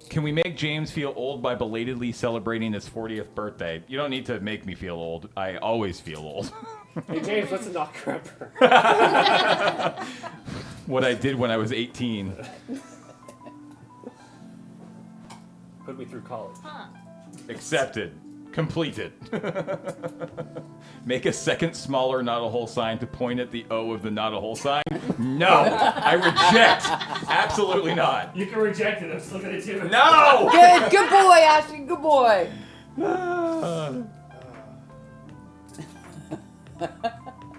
Can we make James feel old by belatedly celebrating his 40th birthday? You don't need to make me feel old. I always feel old. Hey James, what's a knocker-upper? What I did when I was 18. Put me through college. Huh. Accepted. Completed. Make a second smaller not a hole sign to point at the O of the not a hole sign? No! I reject! Absolutely not. You can reject it, I'm still gonna do it. No! Good boy, Ashley. Good boy.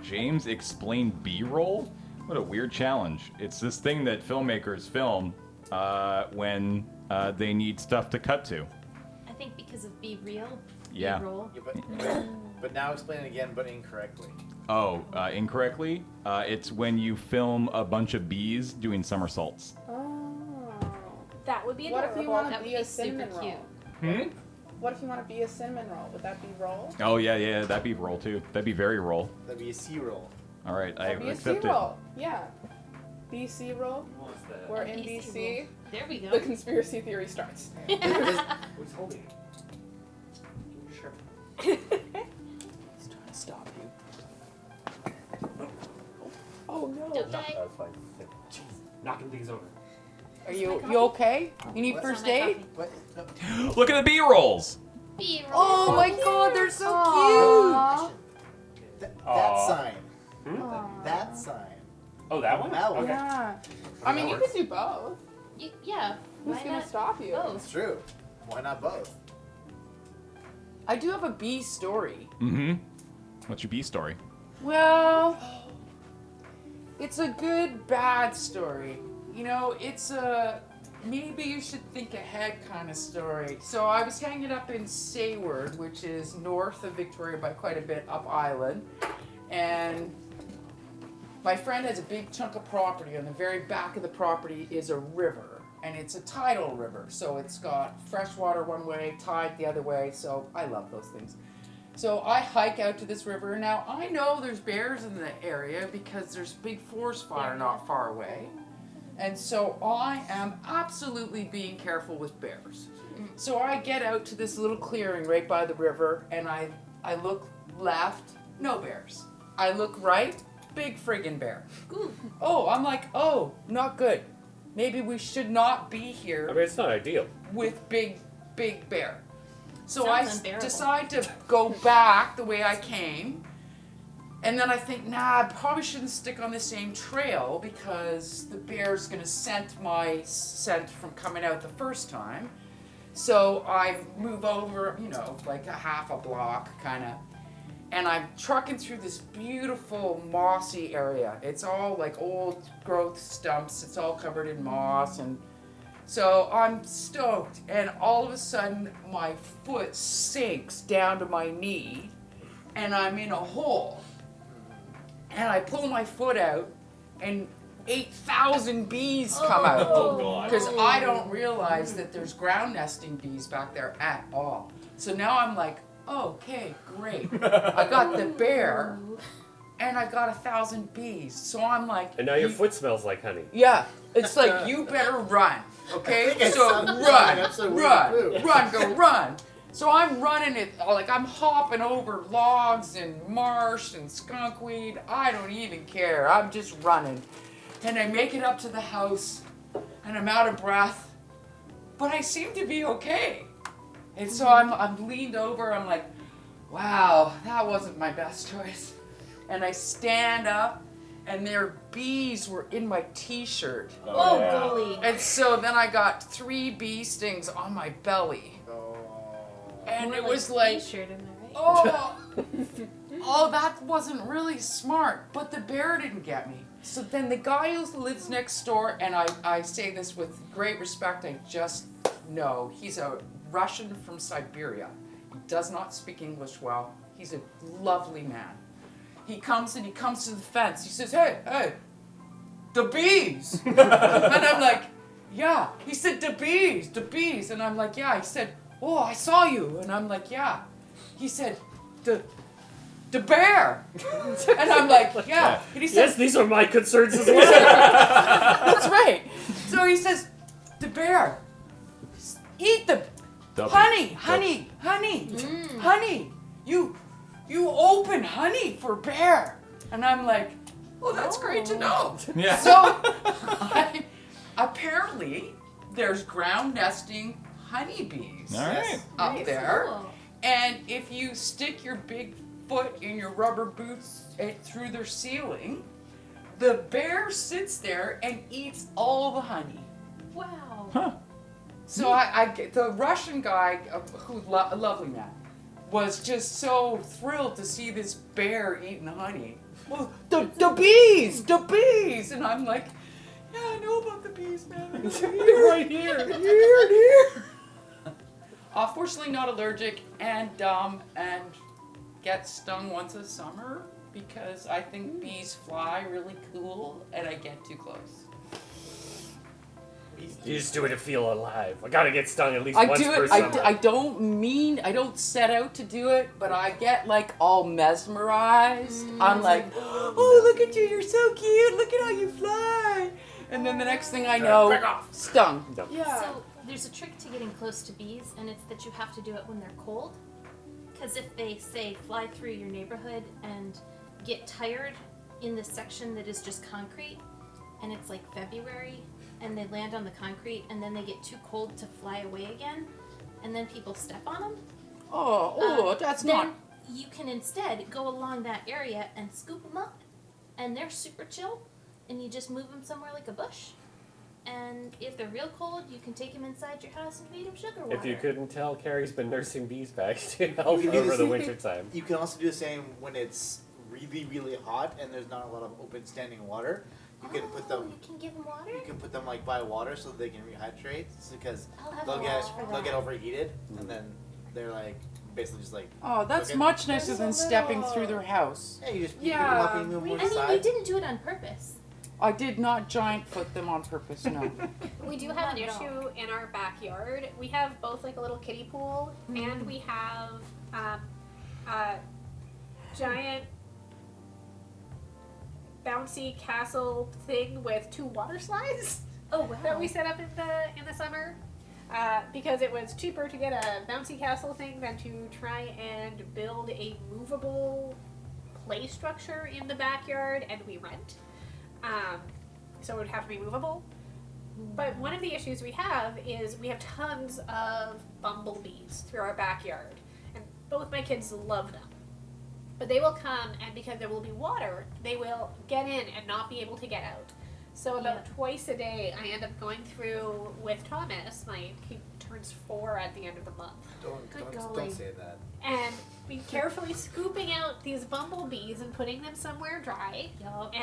James explained B-roll? What a weird challenge. It's this thing that filmmakers film when they need stuff to cut to. I think because of Be Real. Yeah. B-roll. Yeah, but now explain it again, but incorrectly. Oh, incorrectly? It's when you film a bunch of bees doing somersaults. Oh. That would be What adorable. if you want That to would be a super cinnamon cute. roll? What if you want to be a cinnamon roll? Would that be roll? Oh, yeah, that'd be roll too. That'd be very roll. That'd be a C roll. All right, I That'd be a C accept it. roll. Yeah. BC roll. What's that? We're A in BC BC. roll. There we go. The conspiracy theory starts. Who's holding it? Sure. He's trying to stop you. Oh no. Don't die. That was fine. Jeez, knocking things over. Are you okay? You need What's first on my aid? coffee? What? No. Look at the B-rolls! B-roll. Oh my god, they're so Aw. That Aw. sign. Aw. That sign. Oh, that one? That one. Okay. Yeah. I mean, you could do both. Yeah. Who's Why gonna not stop you? both? It's true. Why not both? cute. I do have a bee story. Mm-hmm. What's your B story? Well, it's a good, bad story. You know, it's a maybe you should think ahead kind of story. So I was hanging up in Sayward, which is north of Victoria by quite a bit, up island, and my friend has a big chunk of property. On the very back of the property is a river, and it's a tidal river. So it's got fresh water one way, tide the other way. So I love those things. So I hike out to this river. Now I know there's bears in the area because there's a big forest fire not far away. And so I am absolutely being careful with bears. So I get out to this little clearing right by the river, and I look left, no bears. I look right, big friggin' bear. Ooh. Oh, I'm like, oh, not good. Maybe we should not be here I mean, it's not ideal. with big bear. So Sounds I unbearable. decide to go back the way I came. And then I think, nah, I probably shouldn't stick on the same trail because the bear's gonna scent my scent from coming out the first time. So I move over, you know, like a half a block kinda. And I'm trucking through this beautiful mossy area. It's all like old growth stumps. It's all covered in moss. And so I'm stoked. And all of a sudden my foot sinks down to my knee and I'm in a hole. And I pull my foot out, and 8,000 bees come out. Oh, God. Because I don't realize that there's ground nesting bees back there at all. So now I'm like, okay, great. I got the bear, and I got 1,000 bees. So I'm like, And now your foot smells like honey. yeah, it's like you better run, okay? I think I So saw that run, in an episode of Winnie the Pooh. run, go run. So I'm running it, like I'm hopping over logs and marsh and skunkweed. I don't even care. I'm just running. And I make it up to the house, and I'm out of breath, but I seem to be okay. And so I'm leaned over. I'm like, wow, that wasn't my best choice. And I stand up, and their bees were in my t-shirt. Oh, yeah. golly. And so then I got 3 bee stings on my belly. And More it was like, T-shirt, am I right? oh, oh, that wasn't really smart. But the bear didn't get me. So then the guy who lives next door, and I say this with great respect, I just know, he's a Russian from Siberia. He does not speak English well. He's a lovely man. He comes to the fence. He says, hey, the bees. And I'm like, yeah. He said, the bees. And I'm like, yeah. He said, oh, I saw you. And I'm like, yeah. He said, the bear. And I'm like, yeah. And he says, Yes, these are my concerns as well. that's right. So he says, the bear. honey, you open honey for bear. And I'm like, oh, that's great to know. Yeah. So apparently there's ground nesting honeybees All right. up Nice. there. Cool. And if you stick your big foot in your rubber boots through their ceiling, the bear sits there and eats all the honey. Wow. Huh. So I get the Russian guy, who a lovely man, was just so thrilled to see this bear eating honey. Well, the bees, and I'm like, yeah, I know about the bees, man. They're right here. Here. Fortunately, not allergic and get stung once a summer because I think bees fly really cool and I get too close. You just do it to feel alive. I gotta get stung at least I once do per it. summer. I don't set out to do it, but I get like all mesmerized. I'm like, oh, look at you, you're so cute. Look at how you fly. And then the next thing I know, Back off. stung. No. Yeah. So there's a trick to getting close to bees, and it's that you have to do it when they're cold. Because if they, say, fly through your neighborhood and get tired in this section that is just concrete, and it's like February, and they land on the concrete, and then they get too cold to fly away again, and then people step on them, That's then not. you can instead go along that area and scoop them up, and they're super chill, and you just move them somewhere like a bush. And if they're real cold, you can take them inside your house and feed them sugar water. If you couldn't tell, Carrie's been nursing bees back to help You can do over the the same winter time. You can also do the same when it's really, really hot and there's not a lot of open standing water. You can put them. You can give them water. You can put them like by water so they can rehydrate because I'll have they'll a get watch for they'll that. get overheated and then they're like basically just like Oh, that's Okay. much nicer There's than a stepping little- through their house. yeah, you just pick Yeah, them up and you move them we- to I the mean, side. we didn't do it on purpose. I did not giant foot them on purpose, no. We do have an Not at all. issue in our backyard. We have both like a little kiddie pool, and we have a giant bouncy castle thing with 2 water slides Oh wow. that we set up in the summer. Because it was cheaper to get a bouncy castle thing than to try and build a movable play structure in the backyard, and we rent. So it would have to be movable. But one of the issues we have is we have tons of bumblebees through our backyard. And both my kids love them. But they will come, and because there will be water, they will get in and not be able to get out. So about twice a day, I end up going through with Thomas. He turns 4 at the end of the month. Good Don't golly. say that. And be carefully scooping out these bumblebees and putting them somewhere dry. Yup.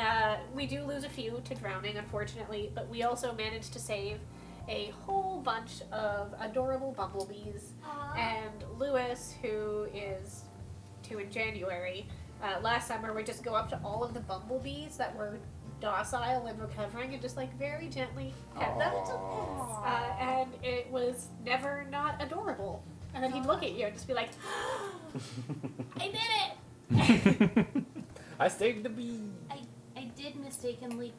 We do lose a few to drowning, unfortunately, but we also managed to save a whole bunch of adorable bumblebees. Aw. And Lewis, who is 2 in January, last summer we just go up to all of the bumblebees that were docile and recovering and just like very gently pet them. And it was never not adorable. And then he'd look at you and just be like, I did it! I saved the bee. I did mistakenly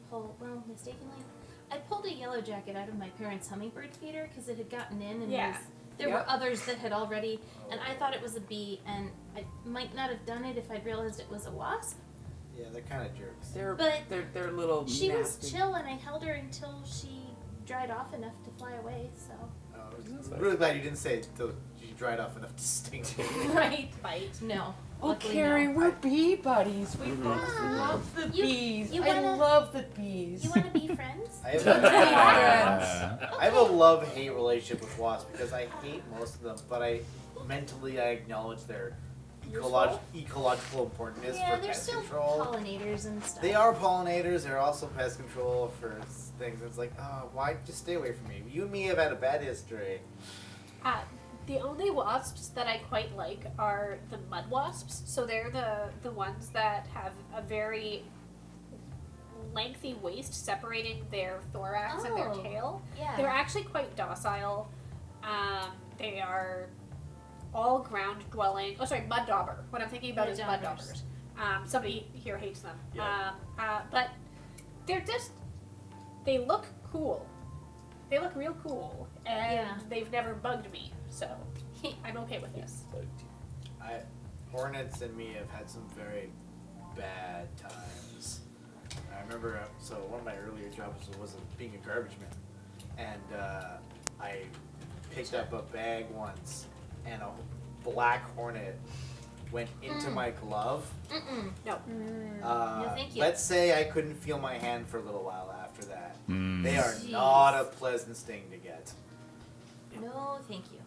I pulled a yellow jacket out of my parents' hummingbird feeder because it had gotten in and Yeah. there Yeah. were others that had already, and I thought it was a bee, and I might not have done it if I'd realized it was a wasp. Yeah, they're kind of jerks. They're little She was nasty. chill, and I held her until she dried off enough to fly away, so. I'm really glad you didn't say till you dried off enough to sting me. Right, bite. No. Oh, luckily Carrie, no. we're bee buddies. We both Yeah. love the You- bees. you I wanna- love the bees. You want to be friends? I have Friends. I have a love-hate relationship with wasps because I hate most of them, but I acknowledge their ecological importance Yeah, for they're pest still control. pollinators and stuff. They are pollinators. They're also pest control for things. It's like, oh, why just stay away from me? You and me have had a bad history. The only wasps that I quite like are the mud wasps. So they're the ones that have a very lengthy waist separating their thorax and their Oh. tail. Yeah. They're actually quite docile. They are all ground dwelling. Oh, sorry, mud dauber. What I'm thinking about Mud is mud daubers. daubers. Somebody here hates them. Yeah. But they look cool. They look real cool. and Yeah. they've never bugged me, so I'm okay with this. Hornets and me have had some very bad times. I remember, so one of my earlier jobs was being a garbage man, and I picked up a bag once, and a black hornet went into my glove. Mm-mm. No. No, thank you. Let's say I couldn't feel my hand for a little while after that. Mm. They are Jeez. not a pleasant sting to get. No, thank you.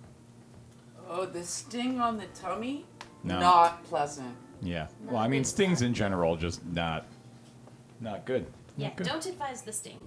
Oh, the sting on the tummy? No. Not pleasant. Yeah. Not Well, I mean, good stings stuff. in general just not good. Yeah, Not good. don't advise the stings.